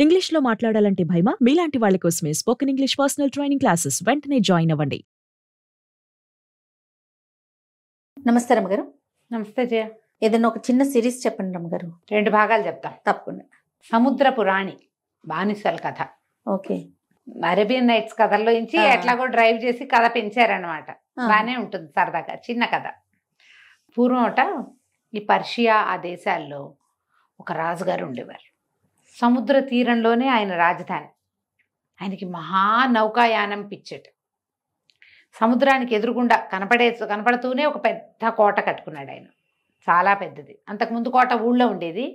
ఇంగ్లీష్‌లో మాట్లాడాలంటే భయమా? మీలాంటి వాళ్ళ కోసమే spoken English personal training classes వెంటనే జాయిన్ అవ్వండి. నమస్తే రమ్మగారు. నమస్తే జయ. ఏదైనా ఒక చిన్న సిరీస్ చెప్పండి రమ్మగారు. 2 భాగాలు చెప్తాం. తప్పకుండా. సముద్రపు రాణి బానిసల కథ. ఓకే. అరేబియన్ నైట్స్ కథల్లో నుంచి ఎట్లాగో డ్రైవ్ చేసి కథ పెంచారనమాట. బాగానే ఉంటుంది సరదాగా, చిన్న కథ. పూర్వమట ఈ పర్షియా ఆ దేశాల్లో ఒక రాజుగారు ఉండేవారు. సముద్ర తీరంలోనే ఆయన రాజధాని. ఆయనకి మహా నౌకాయానం పిచ్చెట. సముద్రానికి ఎదురుగుండా కనపడుతూనే ఒక పెద్ద కోట కట్టుకున్నాడు ఆయన. చాలా పెద్దది. అంతకుముందు కోట ఊళ్ళో ఉండేది,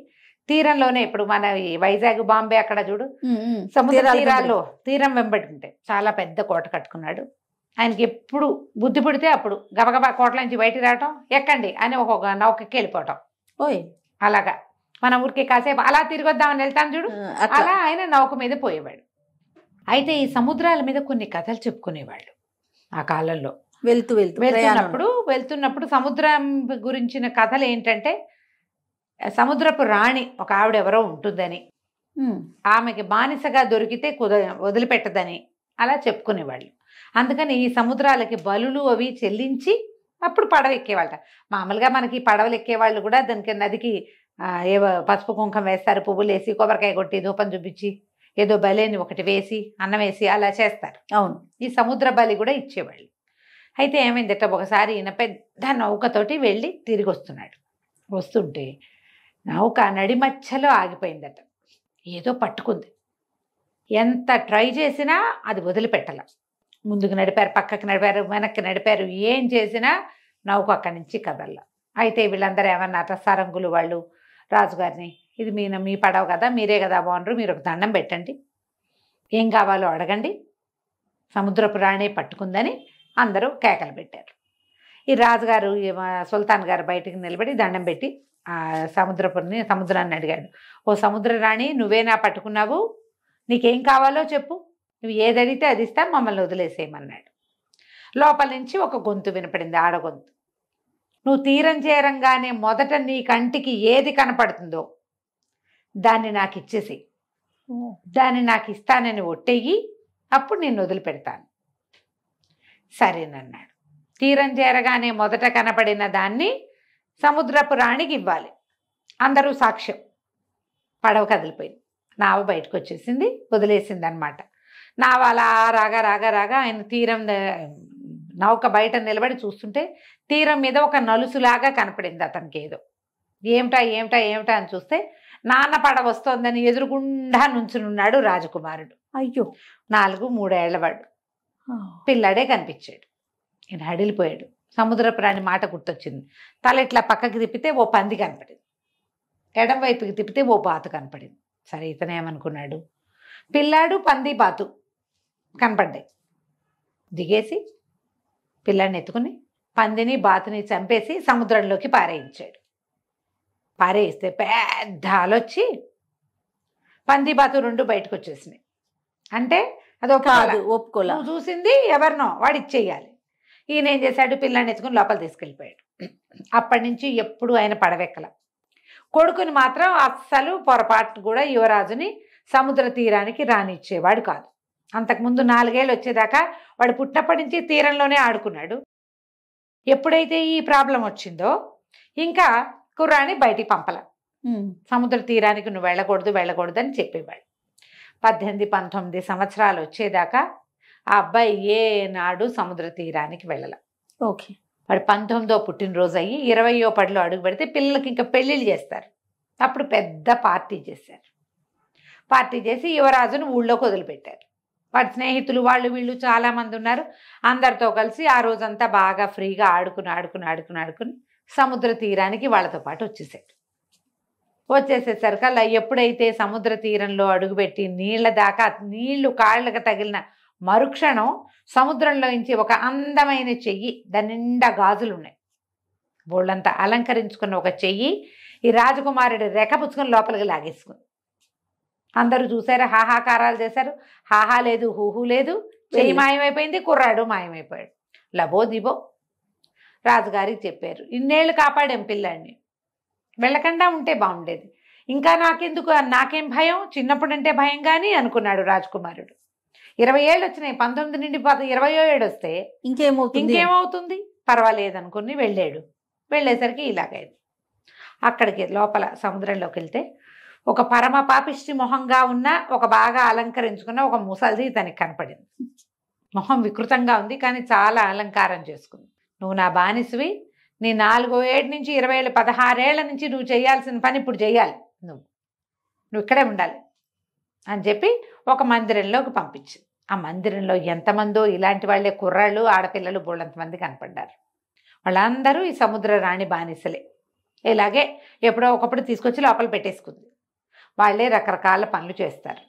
తీరంలోనే. ఇప్పుడు మన వైజాగ్ బాంబే అక్కడ చూడు, సముద్ర తీరాల్లో తీరం వెంబడి ఉంటాయి. చాలా పెద్ద కోట కట్టుకున్నాడు. ఆయనకి ఎప్పుడు బుద్ధి పుడితే అప్పుడు గబగబా కోటలోంచి బయటికి రావటం, ఎక్కండి అని ఒక నౌకకి వెళ్ళిపోవటం. ఓయ్ అలాగా మన ఊరికి కాసేపు అలా తిరిగి వద్దామని వెళ్తాను చూడు, అలా ఆయన నౌక మీద పోయేవాడు. అయితే ఈ సముద్రాల మీద కొన్ని కథలు చెప్పుకునేవాళ్ళు ఆ కాలంలో. వెళ్తున్నప్పుడు సముద్రం గురించిన కథలు ఏంటంటే, సముద్రపు రాణి ఒక ఆవిడ ఎవరో ఉంటుందని, ఆమెకి బానిసగా దొరికితే వదిలిపెట్టదని అలా చెప్పుకునేవాళ్ళు. అందుకని ఈ సముద్రాలకి బలులు అవి చెల్లించి అప్పుడు పడవ ఎక్కేవాళ్ళ. మామూలుగా మనకి పడవలు ఎక్కేవాళ్ళు కూడా దానికి నదికి ఏవో పసుపు కుంకం వేస్తారు, పువ్వులు వేసి కొబ్బరికాయ కొట్టి ధూపం చూపించి ఏదో బలిని ఒకటి వేసి అన్నం వేసి అలా చేస్తారు. అవును. ఈ సముద్ర బలి కూడా ఇచ్చేవాళ్ళు. అయితే ఏమైందట, ఒకసారి ఈయన పెద్ద నౌకతోటి వెళ్ళి తిరిగి వస్తుంటే నౌక నడిమధ్యలో ఆగిపోయిందట. ఏదో పట్టుకుంది. ఎంత ట్రై చేసినా అది వదిలిపెట్టాల. ముందుకు నడిపారు, పక్కకి నడిపారు, వెనక్కి నడిపారు, ఏం చేసినా నౌక అక్కడి నుంచి కదల్ల. అయితే వీళ్ళందరూ ఏమన్నారట, సరంగులు వాళ్ళు రాజుగారిని, ఇది మీ పడవ కదా, మీరే కదా బాగుండ్రు, మీరు ఒక దండం పెట్టండి, ఏం కావాలో అడగండి, సముద్రపు రాణి పట్టుకుందని అందరూ కేకలు పెట్టారు. ఈ రాజుగారు సుల్తాన్ గారు బయటికి నిలబడి దండం పెట్టి ఆ సముద్రాన్ని అడిగాడు. ఓ సముద్ర రాణి, నువ్వేనా పట్టుకున్నావు? నీకేం కావాలో చెప్పు, నువ్వు ఏది అడిగితే అది ఇస్తా, మమ్మల్ని వదిలేసేయమన్నాడు. లోపల నుంచి ఒక గొంతు వినపడింది, ఆడగొంతు. నువ్వు తీరం చేరంగానే మొదట నీ కంటికి ఏది కనపడుతుందో దాన్ని నాకు ఇచ్చేసి, దాన్ని నాకు ఇస్తానని ఒట్టెయ్యి, అప్పుడు నేను వదిలిపెడతాను. సరేనన్నాడు. తీరం చేరగానే మొదట కనపడిన దాన్ని సముద్రపు రాణికి ఇవ్వాలి. అందరూ సాక్ష్యం. పడవ కదిలిపోయింది, నావ బయటకు వచ్చేసింది, వదిలేసింది అనమాట. నావ అలా రాగా రాగా రాగా ఆయన తీరం నౌక బయట నిలబడి చూస్తుంటే తీరం మీద ఒక నలుసులాగా కనపడింది అతనికి. ఏదో ఏమిటా ఏమిటా ఏమిటా అని చూస్తే నాన్న పడవ వస్తోందని ఎదురుగుండా నుంచునున్నాడు రాజకుమారుడు. అయ్యో, 4-3 ఏళ్లవాడు పిల్లాడే కనిపించాడు. ఈయన హడిలిపోయాడు. సముద్ర ప్రాణి మాట గుర్తొచ్చింది. తల ఇట్లా పక్కకి తిప్పితే ఓ పంది కనపడింది, ఎడం వైపుకి తిప్పితే ఓ బాతు కనపడింది. సరే, ఇతనేమనుకున్నాడు, పిల్లాడు పంది బాతు కనపడ్డాయి. దిగేసి పిల్లాడిని ఎత్తుకుని పందిని బాతుని చంపేసి సముద్రంలోకి పారేయించాడు. పారేయిస్తే పెద్ద అలొచ్చి పంది బాతు 2 బయటకు వచ్చేసినాయి. అంటే అదో కాదు, ఒప్పుకోలే, నువ్వు చూసింది ఎవరినో వాడు ఇచ్చేయాలి. ఈయన ఏం చేశాడు, పిల్లాడిని ఎత్తుకుని లోపల తీసుకెళ్ళిపోయాడు. అప్పటి నుంచి ఎప్పుడు ఆయన పడవెక్కల. కొడుకుని మాత్రం అస్సలు పొరపాటు కూడా యువరాజుని సముద్ర తీరానికి రానిచ్చేవాడు కాదు. అంతకుముందు 4 ఏళ్ళు వచ్చేదాకా వాడు పుట్టినప్పటి నుంచి తీరంలోనే ఆడుకున్నాడు. ఎప్పుడైతే ఈ ప్రాబ్లం వచ్చిందో ఇంకా కుర్రాన్ని బయటికి పంపల. సముద్ర తీరానికి నువ్వు వెళ్ళకూడదు అని చెప్పేవాడు. 18-19 సంవత్సరాలు వచ్చేదాకా ఆ అబ్బాయి ఏనాడు సముద్ర తీరానికి వెళ్ళాల. ఓకే. వాడు 19వ పుట్టినరోజు అయ్యి 20వ పడిలో అడుగు పెడితే పిల్లలకి ఇంకా పెళ్ళిళ్ళు చేస్తారు. అప్పుడు పెద్ద పార్టీ చేశారు. పార్టీ చేసి యువరాజును ఊళ్ళోకి వదిలిపెట్టారు. వాడి స్నేహితులు వాళ్ళు వీళ్ళు చాలామంది ఉన్నారు. అందరితో కలిసి ఆ రోజంతా బాగా ఫ్రీగా ఆడుకుని సముద్ర తీరానికి వాళ్ళతో పాటు వచ్చేసేసరికల్లా ఎప్పుడైతే సముద్ర తీరంలో అడుగుపెట్టి నీళ్ళ దాకా నీళ్లు కాళ్ళకు తగిలిన మరుక్షణం సముద్రంలో నుంచి ఒక అందమైన చెయ్యి, దాని నిండా గాజులు ఉన్నాయి, బోళ్ళంతా అలంకరించుకున్న ఒక చెయ్యి ఈ రాజకుమారుడి రెక్కపుచ్చుకొని లోపలికి లాగేసుకుంది. అందరూ చూసారు, హాహాకారాలు చేశారు. హాహా లేదు, హూహూ లేదు, చెయ్యి మాయమైపోయింది, కుర్రాడు మాయమైపోయాడు. లబో దిబో రాజుగారికి చెప్పారు, ఇన్నేళ్ళు కాపాడాం పిల్లాడిని, వెళ్ళకుండా ఉంటే బాగుండేది, ఇంకా నాకెందుకు, నాకేం భయం, చిన్నప్పుడంటే భయం కానీ అనుకున్నాడు రాజకుమారుడు. 20 ఏళ్ళు వచ్చినాయి, 19 నుండి 27 వస్తే ఇంకేమవుతుంది, పర్వాలేదు అనుకుని వెళ్ళాడు. వెళ్ళేసరికి ఇలాగైంది. అక్కడికి లోపల సముద్రంలోకి వెళ్తే ఒక పరమ పాపిష్టి మొహంగా ఉన్న, ఒక బాగా అలంకరించుకున్న ఒక ముసలిది తనకి కనపడింది. మొహం వికృతంగా ఉంది, కానీ చాలా అలంకారం చేసుకుంది. నువ్వు నా బానిసవి, నీ 4 ఏళ్ళ నుంచి 20 ఏళ్ళు 16 ఏళ్ల నుంచి నువ్వు చేయాల్సిన పని ఇప్పుడు చేయాలి, నువ్వు ఇక్కడే ఉండాలి అని చెప్పి ఒక మందిరంలోకి పంపించింది. ఆ మందిరంలో ఎంతమందో ఇలాంటి వాళ్ళే కుర్రాళ్ళు ఆడపిల్లలు బోళ్ళంతమంది కనపడ్డారు. వాళ్ళందరూ ఈ సముద్ర రాణి బానిసలే. ఇలాగే ఎప్పుడో ఒకప్పుడు తీసుకొచ్చి లోపల పెట్టేసుకుంది. వాళ్ళే రకరకాల పనులు చేస్తారు.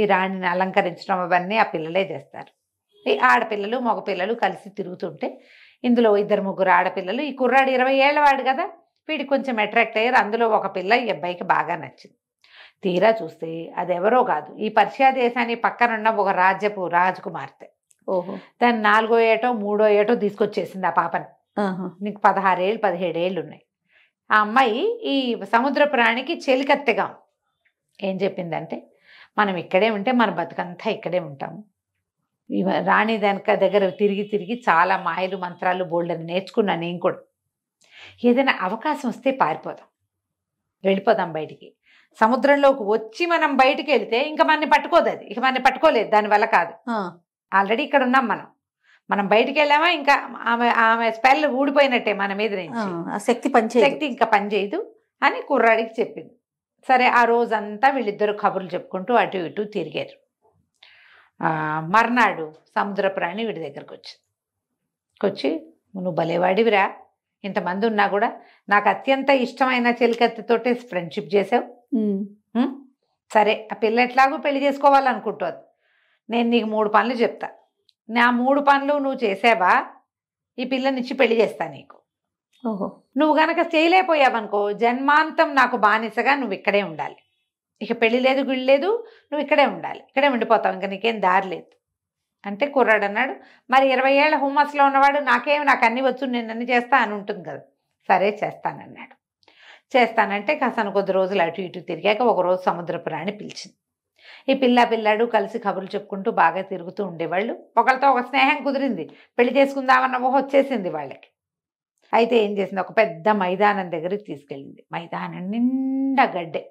ఈ రాణిని అలంకరించడం అవన్నీ ఆ పిల్లలే చేస్తారు. ఈ ఆడపిల్లలు మగపిల్లలు కలిసి తిరుగుతుంటే ఇందులో 2-3 ఆడపిల్లలు, ఈ కుర్రాడు 20 ఏళ్ళ వాడు కదా, వీడికి కొంచెం అట్రాక్ట్ అయ్యారు. అందులో ఒక పిల్ల ఈ అబ్బాయికి బాగా నచ్చింది. తీరా చూస్తే అదెవరో కాదు, ఈ పర్షియా దేశానికి పక్కనున్న ఒక రాజ్యపు రాజకుమార్తె. దాన్ని 4వ ఏటో 3వ ఏటో తీసుకొచ్చేసింది ఆ పాపని. నీకు 16 ఏళ్ళు 17 ఏళ్ళు ఉన్నాయి. ఆ అమ్మాయి ఈ సముద్ర ప్రాణికి చెలికత్తెగా ఏం చెప్పిందంటే, మనం ఇక్కడే ఉంటే మన బతుకంతా ఇక్కడే ఉంటాము. రాణి దగ్గర తిరిగి తిరిగి చాలా మాయలు మంత్రాలు బోల్డని నేర్చుకున్నాను నేను కూడా. ఏదైనా అవకాశం వస్తే పారిపోదాం, వెళ్ళిపోదాం బయటికి. సముద్రంలోకి వచ్చి మనం బయటికి వెళితే ఇంకా మనని పట్టుకోదు, అది ఇక మనని పట్టుకోలేదు, దానివల్ల కాదు. ఆల్రెడీ ఇక్కడ ఉన్నాం మనం బయటికి వెళ్ళామా ఇంకా ఆమె స్పెల్ ఊడిపోయినట్టే మన మీద నుంచి, శక్తి ఇంకా పనిచేయదు అని కుర్రాడికి చెప్పింది. సరే, ఆ రోజంతా వీళ్ళిద్దరు కబుర్లు చెప్పుకుంటూ అటు ఇటు తిరిగారు. మర్నాడు సముద్ర ప్రాణి వీడి దగ్గరకు వచ్చి, నువ్వు భలేవాడివిరా, ఇంతమంది ఉన్నా కూడా నాకు అత్యంత ఇష్టమైన చెలికత్తెతోటి ఫ్రెండ్షిప్ చేసావు. సరే, ఆ పిల్ల ఎట్లాగో పెళ్లి చేసుకోవాలనుకుంటుంది, నేను నీకు 3 పనులు చెప్తా. నా 3 పనులు నువ్వు చేసావా, ఈ పిల్లనిచ్చి పెళ్లి చేస్తా నీకు. నువ్వు గనక చేయలేకపోయావనుకో, జన్మాంతం నాకు బానిసగా నువ్వు ఇక్కడే ఉండాలి. ఇక పెళ్లి లేదు గుళ్ళు లేదు, నువ్వు ఇక్కడే ఉండాలి, ఇక్కడే ఉండిపోతావు, ఇంకా నీకేం దారి లేదు అంటే కుర్రాడు అన్నాడు, మరి 20 ఏళ్ల హుమ్మస్లో ఉన్నవాడు నాకు అన్నీ వచ్చు, నేను అన్ని చేస్తా అని ఉంటుంది కదా. సరే చేస్తానన్నాడు. చేస్తానంటే కాస్త కొద్ది రోజులు అటు ఇటు తిరిగాక ఒకరోజు సముద్రపు రాణి పిలిచింది. ఈ పిల్లాడు కలిసి కబుర్లు చెప్పుకుంటూ బాగా తిరుగుతూ ఉండేవాళ్ళు. ఒకరితో ఒక స్నేహం కుదిరింది, పెళ్లి చేసుకుందామన్న ఊహ వచ్చేసింది వాళ్ళకి. అయితే ఏం చేసింది, ఒక పెద్ద మైదానం దగ్గరికి తీసుకెళ్ళింది. మైదానం నిండా గడ్డే.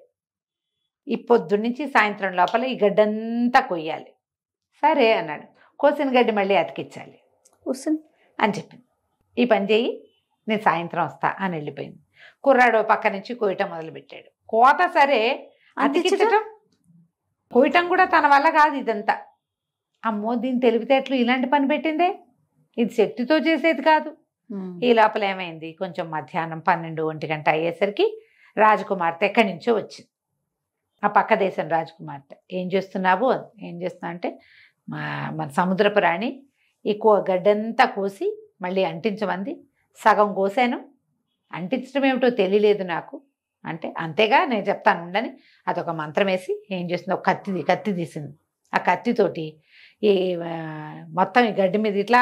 ఈ పొద్దున్నుంచి సాయంత్రం లోపల ఈ గడ్డంతా కొయ్యాలి. సరే అన్నాడు. కోసిన గడ్డి మళ్ళీ అతికించాలి అని చెప్పింది. ఈ పని చేయి, నేను సాయంత్రం వస్తా అని వెళ్ళిపోయింది. కుర్రాడు పక్క నుంచి కోయటం మొదలుపెట్టాడు. కోత సరే, అతికించటం కోయటం కూడా తన వల్ల కాదు ఇదంతా. అమ్మో, దీని తెలివితేటలు ఇలాంటి పని పెట్టిందే, ఇది శక్తితో చేసేది కాదు. ఈ లోపల ఏమైంది, కొంచెం మధ్యాహ్నం 12-1 గంట అయ్యేసరికి రాజకుమార్తె ఎక్కడి నుంచో వచ్చింది. ఆ పక్క దేశం రాజకుమార్తె. ఏం చేస్తున్నావు అంటే, మన సముద్రపు రాణి ఈ గడ్డంతా కోసి మళ్ళీ అంటించమంది. సగం కోసాను, అంటించడం ఏమిటో తెలియలేదు నాకు అంటే, అంతేగా నేను చెప్తాను ఉండని అదొక మంత్రం వేసి ఏం చేసింది, ఒక కత్తి తీసింది. ఆ కత్తితోటి ఈ మొత్తం ఈ గడ్డి మీద ఇట్లా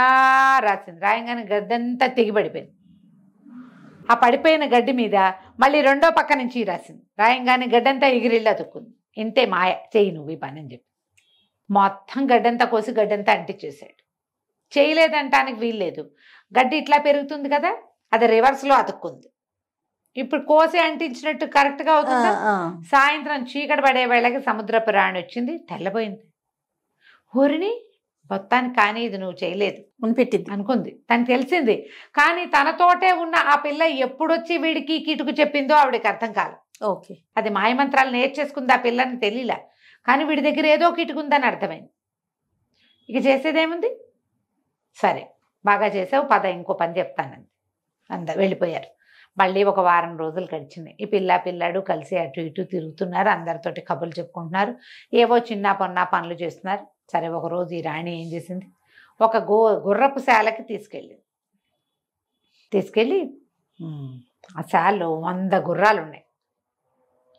రాసింది. రాయంగానే గడ్డంతా తెగిపడిపోయింది. ఆ పడిపోయిన గడ్డి మీద మళ్ళీ రెండో పక్క నుంచి రాసింది. రాయంగానే గడ్డంతా ఎగిరిల్లా అతుక్కుంది. ఇంతే మాయ, చెయ్యి నువ్వు ఈ పని అని చెప్పి మొత్తం గడ్డంతా కోసి గడ్డంతా అంటించేసాడు. చేయలేదంటానికి వీల్లేదు, గడ్డి ఇట్లా పెరుగుతుంది కదా, అది రివర్స్లో అతుక్కుంది. ఇప్పుడు కోసి అంటించినట్టు కరెక్ట్గా అవుతుందా? సాయంత్రం చీకటి పడే వేళకి సముద్రపు రాణి వచ్చింది, తెల్లబోయింది. ఊరిని మొత్తానికి కానీ ఇది నువ్వు చేయలేదు పెట్టింది అనుకుంది. తనకు తెలిసింది, కానీ తనతోటే ఉన్న ఆ పిల్ల ఎప్పుడొచ్చి వీడికి కిటుకు చెప్పిందో ఆవిడకి అర్థం కాదు. ఓకే, అది మాయమంత్రాలు నేర్చేసుకుంది ఆ పిల్లని తెలియలే, కానీ వీడి దగ్గర ఏదో కిటుకుందని అర్థమైంది. ఇక చేసేదేముంది, సరే బాగా చేసావు, పద ఇంకో పని చెప్తానంది. వెళ్ళిపోయారు. మళ్ళీ ఒక వారం రోజులు గడిచింది. ఈ పిల్లాడు కలిసి అటు ఇటు తిరుగుతున్నారు, అందరితోటి కబుర్లు చెప్పుకుంటున్నారు, ఏవో చిన్న పనులు చేస్తున్నారు. సరే, ఒకరోజు ఈ రాణి ఏం చేసింది, ఒక గుర్రపు శాలకి తీసుకెళ్ళి ఆ శాలలో 100 గుర్రాలు ఉన్నాయి.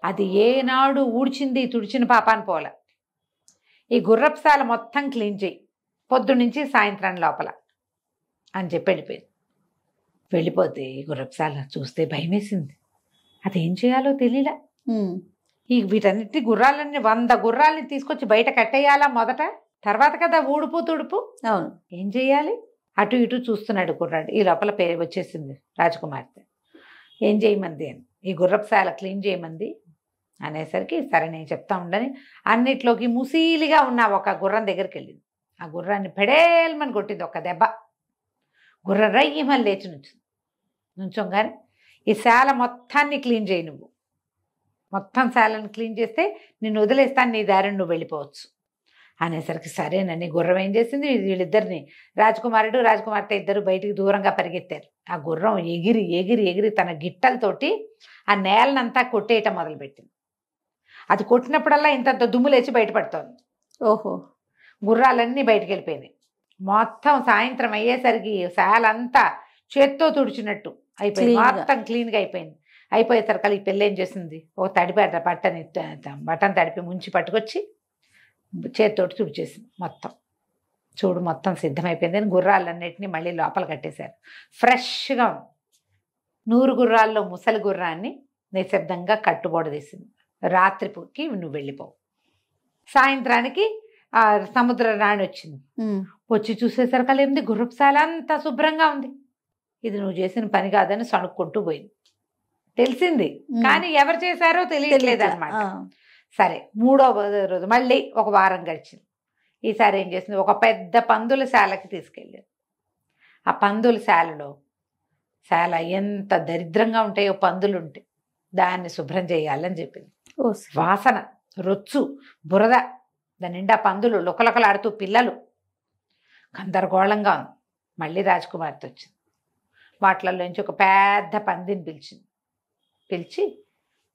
అది ఏనాడు ఊడ్చింది తుడిచిన పాపాన్ని పోల. ఈ గుర్రపు శాల మొత్తం క్లీన్ చేయి, పొద్దున్నుంచి సాయంత్రం లోపల అని చెప్పి వెళ్ళిపోతే ఈ గుర్రపు శాల చూస్తే భయం వేసింది. అదేం చేయాలో తెలియలా. ఈ వీటన్నిటి గుర్రాలన్నీ 100 గుర్రాలని తీసుకొచ్చి బయట కట్టేయాలా మొదట, తర్వాత కదా ఊడుపు తుడుపు. అవును. ఏం చెయ్యాలి? అటు ఇటు చూస్తున్నాడు కుర్రాడు. ఈ లోపల వచ్చేసింది రాజకుమార్తె. ఏం చేయమంది అని, ఈ గుర్రపుశాల క్లీన్ చేయమంది అనేసరికి సరే నేను చెప్తా ఉండని అన్నిట్లోకి ముసీలిగా ఉన్న ఒక గుర్రం దగ్గరికి వెళ్ళింది. ఆ గుర్రాన్ని పెడేల్మని కొట్టింది ఒక దెబ్బ. గుర్రం రయ్యమని లేచి నుంచోగానే ఈ శాల మొత్తాన్ని క్లీన్ చేయి, నువ్వు మొత్తం శాలను క్లీన్ చేస్తే నిన్ను వదిలేస్తాను, నీ దారిని నువ్వు వెళ్ళిపోవచ్చు అనేసరికి సరేనని గుర్రం ఏం చేసింది, వీళ్ళిద్దరిని రాజకుమారుడు రాజకుమార్తె ఇద్దరు బయటికి దూరంగా పరిగెత్తారు. ఆ గుర్రం ఎగిరి ఎగిరి ఎగిరి తన గిట్టలతోటి ఆ నేలనంతా కొట్టేయటం మొదలుపెట్టింది. అది కొట్టినప్పుడల్లా ఇంతంత దుమ్ము లేచి బయటపడుతోంది. ఓహో. గుర్రాలన్నీ బయటికి వెళ్ళిపోయినాయి. మొత్తం సాయంత్రం అయ్యేసరికి శాలంతా చేత్తో తుడిచినట్టు అయిపోయింది, మొత్తం క్లీన్గా అయిపోయింది. అయిపోయేసరికి ఈ పిల్ల ఏం చేసింది, ఓ బట్టను తడిపి ముంచి పట్టుకొచ్చి చేతితోటి తుడిచేసింది మొత్తం. చూడు మొత్తం సిద్ధమైపోయింది అని గుర్రాలన్నిటినీ మళ్ళీ లోపల కట్టేశారు. ఫ్రెష్గా ఉంది. 100 గుర్రాల్లో ముసలి గుర్రాన్ని నిశ్శబ్దంగా కట్టుబోడదీసింది. రాత్రిపూకి నువ్వు వెళ్ళిపోవు. సాయంత్రానికి ఆ సముద్ర రాణి వచ్చింది. వచ్చి చూసేసరికి అలా ఏంది, గుర్రపుశాల అంతా శుభ్రంగా ఉంది. ఇది నువ్వు చేసిన పని కాదని సణుక్కుంటూ పోయింది. తెలిసింది కానీ ఎవరు చేశారో తెలియట్లేదు అనమాట. సరే 3వ రోజు మళ్ళీ ఒక వారం గడిచింది. ఈసారి ఏం చేసింది, ఒక పెద్ద పందుల శాలకి తీసుకెళ్ళింది. ఆ పందుల శాల ఎంత దరిద్రంగా ఉంటాయో పందులు ఉంటే దాన్ని శుభ్రం చేయాలని చెప్పింది. వాసన, రొచ్చు, బురద, దాని నిండా పందులు లుకలుకలాడుతూ పిల్లలు, గందరగోళంగా ఉంది. మళ్ళీ రాజకుమార్తె వచ్చింది. వాటిల్లోంచి ఒక పెద్ద పందిని పిలిచి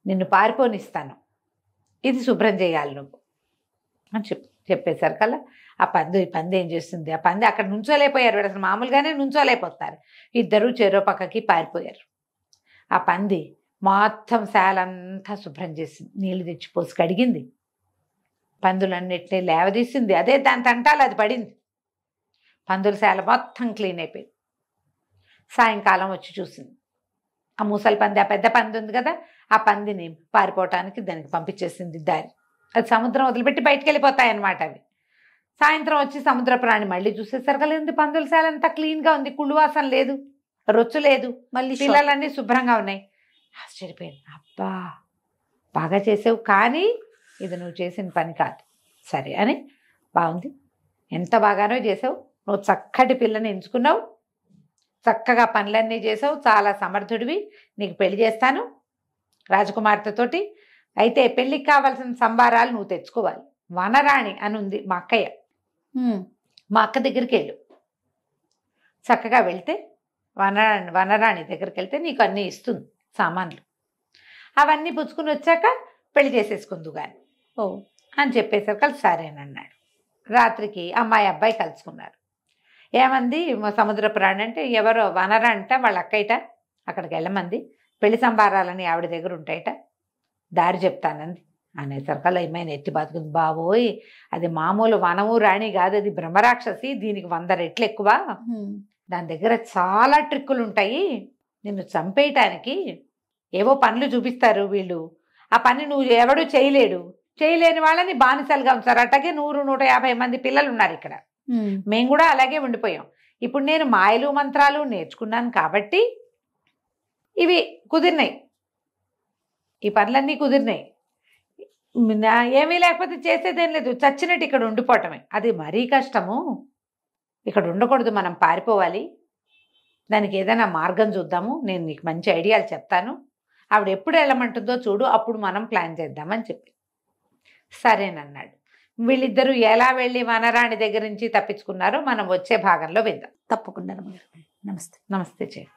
నిన్ను పారిపోనిస్తాను, ఇది శుభ్రం చేయాలి నువ్వు అని చెప్పేసరికల్లా ఆ పంది ఏం చేస్తుంది, ఆ పంది అక్కడ నుంచోలేకపోయారు. అసలు మామూలుగానే నుంచోలేకపోతారు. ఇద్దరు చెరో పక్కకి పారిపోయారు. ఆ పంది మొత్తం శాలంతా శుభ్రం చేసింది, నీళ్లు తెచ్చిపోసి కడిగింది, పందులన్నిటినీ లేవదీసింది. అదే దాని తంటాలు అది పడింది. పందుల శాల మొత్తం క్లీన్ అయిపోయింది. సాయంకాలం వచ్చి చూసింది. ఆ ముసలి పంది, ఆ పెద్ద పంది ఉంది కదా, ఆ పందిని పారిపోవటానికి దానికి పంపించేసింది దారి. అది సముద్రం వదిలిపెట్టి బయటికి వెళ్ళిపోతాయన్నమాట అవి. సాయంత్రం వచ్చి సముద్ర ప్రాణి మళ్ళీ చూసేసరికి లేదు, పందుల శాల అంతా క్లీన్గా ఉంది, కుళ్ళు వాసన లేదు, రొచ్చు లేదు, మళ్ళీ పిల్లలన్నీ శుభ్రంగా ఉన్నాయి. ఆశ్చర్యపోయింది. అబ్బా బాగా చేసావు, కానీ ఇది నువ్వు చేసిన పని కాదు. సరే అని, బాగుంది, ఎంత బాగానో చేసావు, నువ్వు చక్కటి పిల్లని ఎంచుకున్నావు, చక్కగా పనులన్నీ చేసావు, చాలా సమర్థుడివి, నీకు పెళ్లి చేస్తాను రాజకుమార్తెతోటి. అయితే పెళ్ళికి కావాల్సిన సంబారాలు నువ్వు తెచ్చుకోవాలి. వనరాణి అని ఉంది మా అక్కయ్య, మా అక్క దగ్గరికి వెళ్ళు. చక్కగా వెళ్తే వనరాణి దగ్గరికి వెళ్తే నీకు అన్నీ ఇస్తుంది, సామాన్లు అవన్నీ పుచ్చుకుని వచ్చాక పెళ్లి చేసేసుకుందు కానీ అని చెప్పేసరికి సరేనన్నాడు. రాత్రికి అమ్మాయి అబ్బాయి కలుసుకున్నారు. ఏమంది సముద్ర ప్రాణి అంటే, ఎవరో వనరాణి అంట వాళ్ళ అక్కయ్యట, అక్కడికి వెళ్ళమంది, పెళ్లి సంబారాలని ఆవిడ దగ్గర ఉంటాయట, దారి చెప్తానంది అనేసరికల్లా ఏమైనా ఎత్తి బతుకుంది. బాబోయ్, అది మామూలు వనము రాణి కాదు, అది బ్రహ్మరాక్షసి, దీనికి 100 రెట్లు ఎక్కువ, దాని దగ్గర చాలా ట్రిక్కులు ఉంటాయి, నిన్ను చంపేయటానికి ఏవో పనులు చూపిస్తారు వీళ్ళు, ఆ పని నువ్వు ఎవడు చేయలేని వాళ్ళని బానిసలుగా ఉంచారు. అట్టగే 100-150 మంది పిల్లలు ఉన్నారు ఇక్కడ, మేము కూడా అలాగే ఉండిపోయాం. ఇప్పుడు నేను మాయలు మంత్రాలు నేర్చుకున్నాను కాబట్టి ఇవి కుదిరినాయి, ఈ పనులన్నీ కుదిరినాయి, ఏమీ లేకపోతే చేసేదేం లేదు, చచ్చినట్టు ఇక్కడ ఉండిపోవటమే, అది మరీ కష్టము, ఇక్కడ ఉండకూడదు, మనం పారిపోవాలి, దానికి ఏదైనా మార్గం చూద్దాము, నేను నీకు మంచి ఐడియాలు చెప్తాను, ఆవిడ ఎప్పుడు వెళ్ళమంటుందో చూడు, అప్పుడు మనం ప్లాన్ చేద్దామని చెప్పి సరేనన్నాడు. వీళ్ళిద్దరూ ఎలా వెళ్ళి వనరాణి దగ్గర నుంచి తప్పించుకున్నారో మనం వచ్చే భాగంలో విందాం. తప్పకుండా. నమస్తే. నమస్తే చెయ్యి.